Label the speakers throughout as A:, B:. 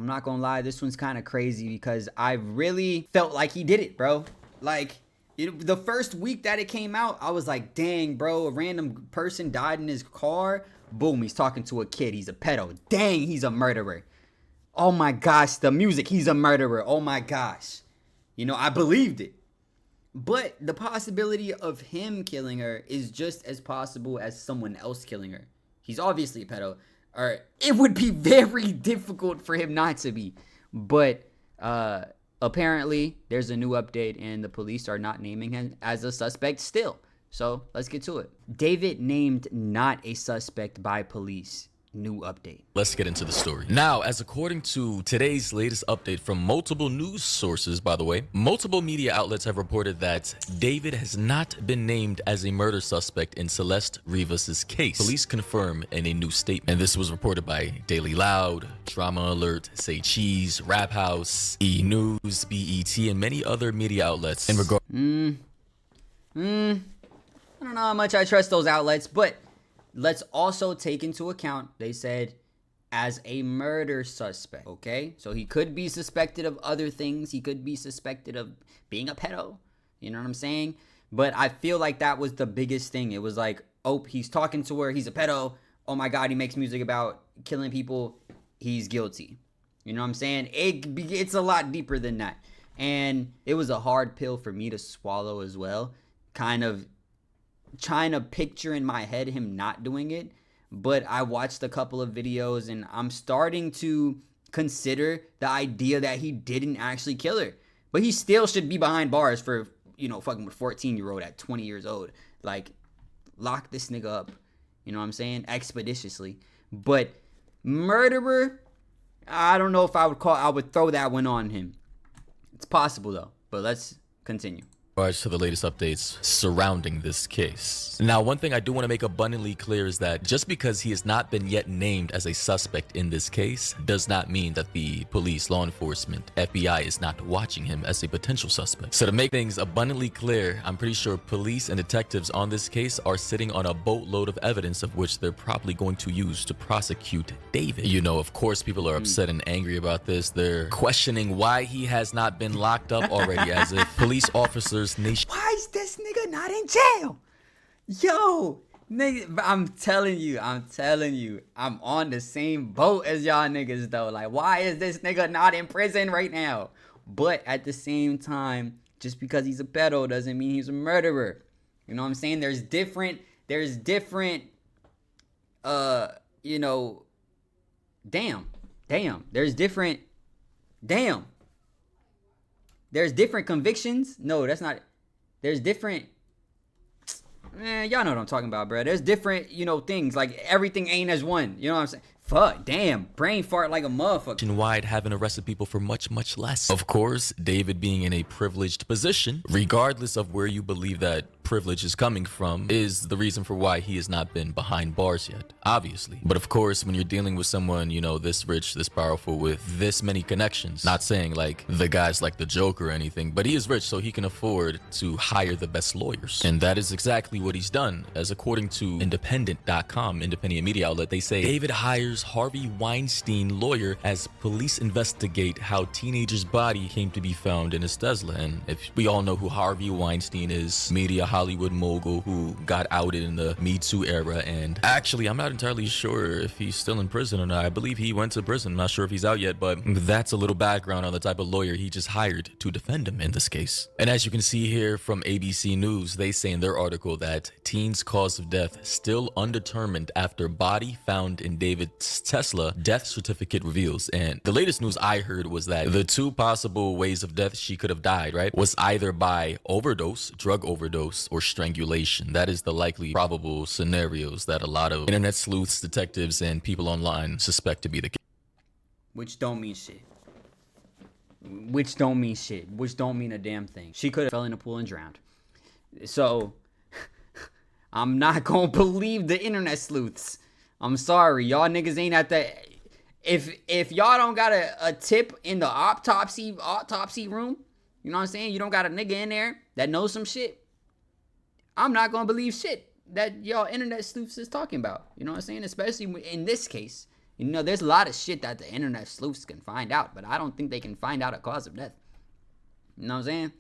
A: I'm not gonna lie, this one's kind of crazy because I really felt like he did it, bro. Like, the first week that it came out, I was like, dang, bro, a random person died in his car. Boom, he's talking to a kid. He's a pedo. Dang, he's a murderer. Oh my gosh, the music, he's a murderer. Oh my gosh. You know, I believed it. But the possibility of him killing her is just as possible as someone else killing her. He's obviously a pedo. Or it would be very difficult for him not to be. But apparently there's a new update and the police are not naming him as a suspect still. So let's get to it. David named not a suspect by police. New update.
B: Let's get into the story. Now, as according to today's latest update from multiple news sources, by the way, multiple media outlets have reported that David has not been named as a murder suspect in Celeste Rivas's case. Police confirm in a new statement, and this was reported by Daily Loud, Drama Alert, Say Cheese, Rap House, E! News, BET, and many other media outlets. In regard,
A: I don't know how much I trust those outlets, but let's also take into account, they said, as a murder suspect, okay? So he could be suspected of other things. He could be suspected of being a pedo. You know what I'm saying? But I feel like that was the biggest thing. It was like, oh, he's talking to her. He's a pedo. Oh my God, he makes music about killing people. He's guilty. You know what I'm saying? It's a lot deeper than that. And it was a hard pill for me to swallow as well. Kind of trying to picture in my head him not doing it, but I watched a couple of videos and I'm starting to consider the idea that he didn't actually kill her, but he still should be behind bars for, you know, fucking with 14-year-old at 20 years old. Like, lock this nigga up, you know what I'm saying, expeditiously. But murderer, I don't know if I would throw that one on him. It's possible though, but let's continue.
B: To the latest updates surrounding this case. Now, one thing I do want to make abundantly clear is that just because he has not been yet named as a suspect in this case does not mean that the police, law enforcement, FBI is not watching him as a potential suspect. So to make things abundantly clear, I'm pretty sure police and detectives on this case are sitting on a boatload of evidence of which they're probably going to use to prosecute David. You know, of course, people are upset and angry about this. They're questioning why he has not been locked up already, as if police officers
A: why is this nigga not in jail? Yo, nigga, I'm telling you, I'm on the same boat as y'all niggas though. Like, why is this nigga not in prison right now? But at the same time, just because he's a pedo doesn't mean he's a murderer. You know what I'm saying? There's different, you know, there's different convictions. No, that's not. There's different. Y'all know what I'm talking about, bro. There's different, you know, things. Like, everything ain't as one. You know what I'm saying? Fuck, damn. Brain fart like a motherfucker.
B: Wide having arrested people for much, much less. Of course, David being in a privileged position, regardless of where you believe that privilege is coming from, is the reason for why he has not been behind bars yet, obviously. But of course, when you're dealing with someone, you know, this rich, this powerful, with this many connections, not saying like the guy's like the Joker or anything, but he is rich, so he can afford to hire the best lawyers. And that is exactly what he's done. As according to independent.com, independent media outlet, they say David hires Harvey Weinstein lawyer as police investigate how teenager's body came to be found in his Tesla. And if we all know who Harvey Weinstein is, media Hollywood mogul who got outed in the Me Too era. And actually, I'm not entirely sure if he's still in prison or not. I believe he went to prison. I'm not sure if he's out yet, but that's a little background on the type of lawyer he just hired to defend him in this case. And as you can see here from ABC News, they say in their article that teen's cause of death still undetermined after body found in David's Tesla, death certificate reveals. And the latest news I heard was that the two possible ways of death she could have died, right, was either by overdose, drug overdose, or strangulation. That is the likely probable scenarios that a lot of internet sleuths, detectives, and people online suspect to be the case.
A: Which don't mean shit. Which don't mean a damn thing. She could have fell in a pool and drowned. So I'm not gonna believe the internet sleuths. I'm sorry, y'all niggas ain't at the. If y'all don't got a tip in the autopsy room, you know what I'm saying? You don't got a nigga in there that knows some shit. I'm not gonna believe shit that y'all internet sleuths is talking about. You know what I'm saying? Especially in this case. You know, there's a lot of shit that the internet sleuths can find out, but I don't think they can find out a cause of death. You know what I'm saying?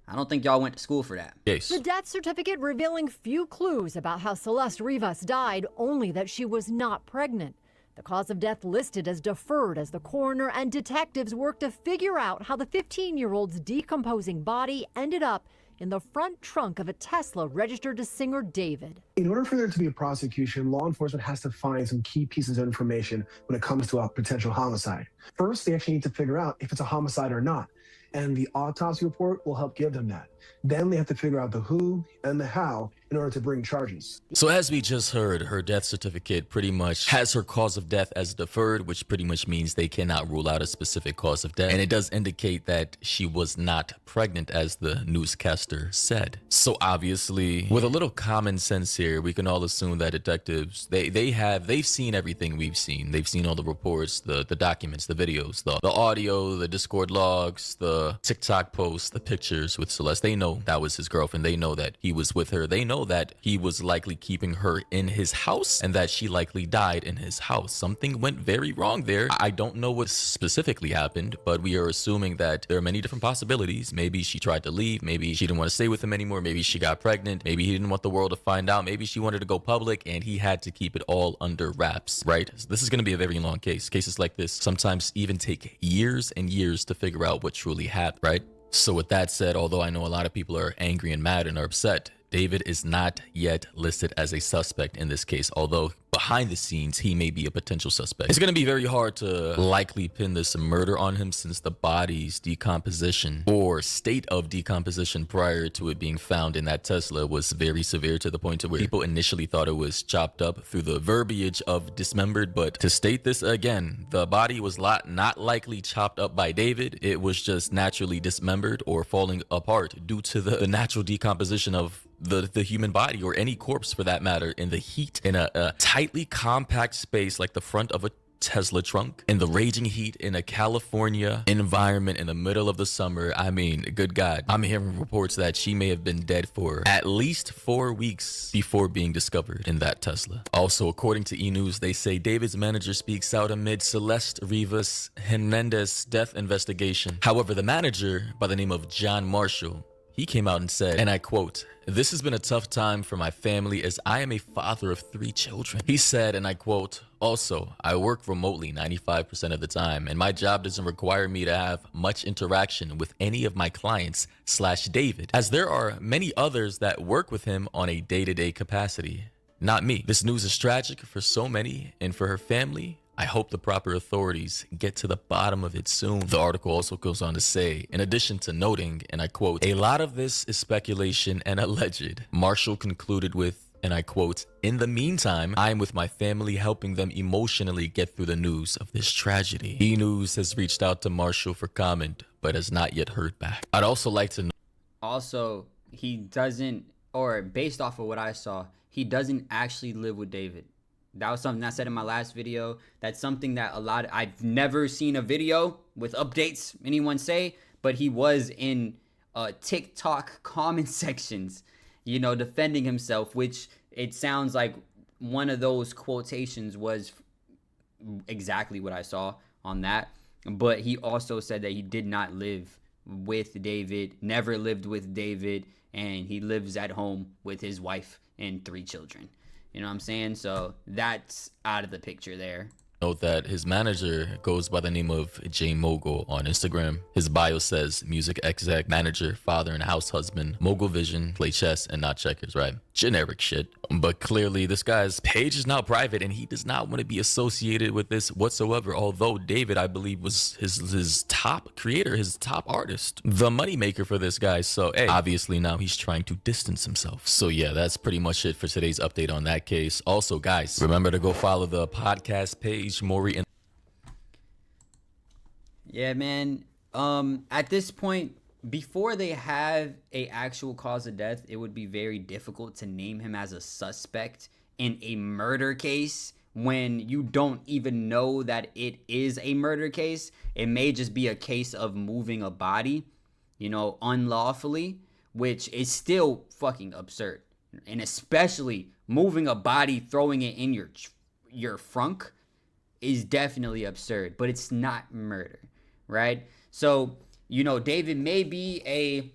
A: I don't think y'all went to school for that.
B: Yes.
C: The death certificate revealing few clues about how Celeste Rivas died, only that she was not pregnant. The cause of death listed as deferred as the coroner and detectives worked to figure out how the 15-year-old's decomposing body ended up in the front trunk of a Tesla registered to singer David.
D: In order for there to be a prosecution, law enforcement has to find some key pieces of information when it comes to a potential homicide. First, they actually need to figure out if it's a homicide or not, and the autopsy report will help give them that. Then they have to figure out the who and the how in order to bring charges.
B: So as we just heard, her death certificate pretty much has her cause of death as deferred, which pretty much means they cannot rule out a specific cause of death. And it does indicate that she was not pregnant, as the newscaster said. So obviously, with a little common sense here, we can all assume that detectives, they've seen everything we've seen. They've seen all the reports, the documents, the videos, the audio, the Discord logs, the TikTok posts, the pictures with Celeste. They know that was his girlfriend. They know that he was with her. They know that he was likely keeping her in his house and that she likely died in his house. Something went very wrong there. I don't know what specifically happened, but we are assuming that there are many different possibilities. Maybe she tried to leave. Maybe she didn't want to stay with him anymore. Maybe she got pregnant. Maybe he didn't want the world to find out. Maybe she wanted to go public and he had to keep it all under wraps, right? So this is going to be a very long case. Cases like this sometimes even take years and years to figure out what truly happened, right? So with that said, although I know a lot of people are angry and mad and are upset, David is not yet listed as a suspect in this case, although behind the scenes, he may be a potential suspect. It's going to be very hard to likely pin this murder on him since the body's decomposition or state of decomposition prior to it being found in that Tesla was very severe, to the point to where people initially thought it was chopped up through the verbiage of dismembered. But to state this again, the body was not likely chopped up by David. It was just naturally dismembered or falling apart due to the natural decomposition of the human body, or any corpse for that matter, in the heat in a tightly compact space like the front of a Tesla trunk, in the raging heat in a California environment in the middle of the summer. I mean, good God, I'm hearing reports that she may have been dead for at least 4 weeks before being discovered in that Tesla. Also, according to E-News, they say David's manager speaks out amid Celeste Rivas Hernandez's death investigation. However, the manager, by the name of John Marshall, he came out and said, and I quote, "This has been a tough time for my family as I am a father of 3 children." He said, and I quote, "Also, I work remotely 95% of the time, and my job doesn't require me to have much interaction with any of my clients / David, as there are many others that work with him on a day-to-day capacity. Not me. This news is tragic for so many, and for her family, I hope the proper authorities get to the bottom of it soon." The article also goes on to say, in addition to noting, and I quote, "A lot of this is speculation and alleged." Marshall concluded with, and I quote, "In the meantime, I am with my family helping them emotionally get through the news of this tragedy." E-News has reached out to Marshall for comment, but has not yet heard back. I'd also like to know.
A: Also, he doesn't, or based off of what I saw, he doesn't actually live with David. That was something I said in my last video. That's something that I've never seen a video with updates anyone say, but he was in TikTok comment sections, you know, defending himself, which it sounds like one of those quotations was exactly what I saw on that. But he also said that he did not live with David, never lived with David, and he lives at home with his wife and 3 children. You know what I'm saying? So that's out of the picture there.
B: Note that his manager goes by the name of J Mogul on Instagram. His bio says music exec, manager, father and house husband, mogul vision, play chess and not checkers, right? Generic shit. But clearly this guy's page is now private and he does not want to be associated with this whatsoever. Although David, I believe, was his top creator, his top artist, the moneymaker for this guy. So hey, obviously now he's trying to distance himself. So yeah, that's pretty much it for today's update on that case. Also guys, remember to go follow the podcast page, Maury. And
A: yeah, man. At this point, before they have a actual cause of death, it would be very difficult to name him as a suspect in a murder case when you don't even know that it is a murder case. It may just be a case of moving a body, you know, unlawfully, which is still fucking absurd. And especially moving a body, throwing it in your frunk. is definitely absurd, but it's not murder, right? So, you know, David may be a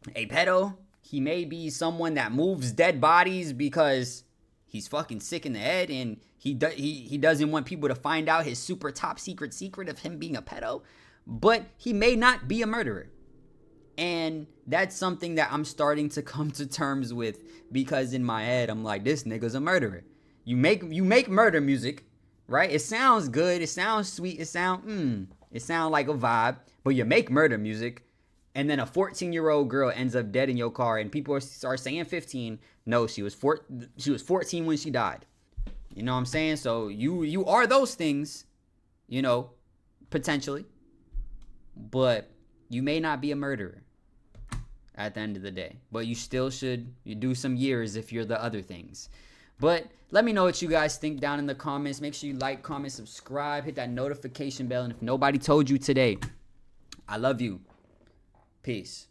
A: pedo. He may be someone that moves dead bodies because he's fucking sick in the head, and he doesn't want people to find out his super top secret of him being a pedo. But he may not be a murderer. And that's something that I'm starting to come to terms with, because in my head I'm like, this nigga's a murderer. You make murder music, right? It sounds good, it sounds sweet, it sound like a vibe, but you make murder music, and then a 14-year-old girl ends up dead in your car, and people are saying 15. No, she was 14 when she died. You know what I'm saying? So you are those things, you know, potentially, but you may not be a murderer at the end of the day, but you still should do some years if you're the other things. But let me know what you guys think down in the comments. Make sure you like, comment, subscribe, hit that notification bell. And if nobody told you today, I love you. Peace.